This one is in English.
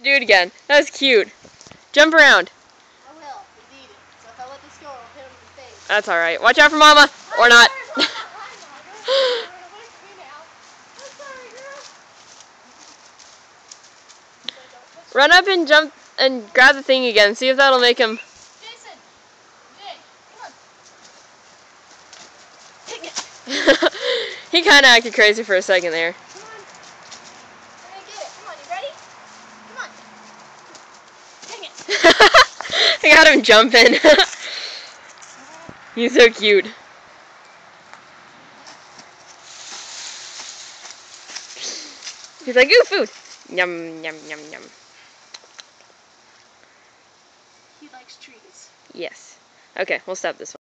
Do it again. That was cute. Jump around. I will. He's eating. So if I let this go, I'll hit him in the face. That's alright. Watch out for Mama. Or not. Run up and jump and grab the thing again. See if that'll make him. Jason! Jay, come on. He kind of acted crazy for a second there. Come on. I'm gonna get it. Come on, you ready? Come on. Dang it. I got him jumping. He's so cute. He's like, ooh, food. Yum, yum, yum, yum. He likes trees. Yes. Okay, we'll stop this one.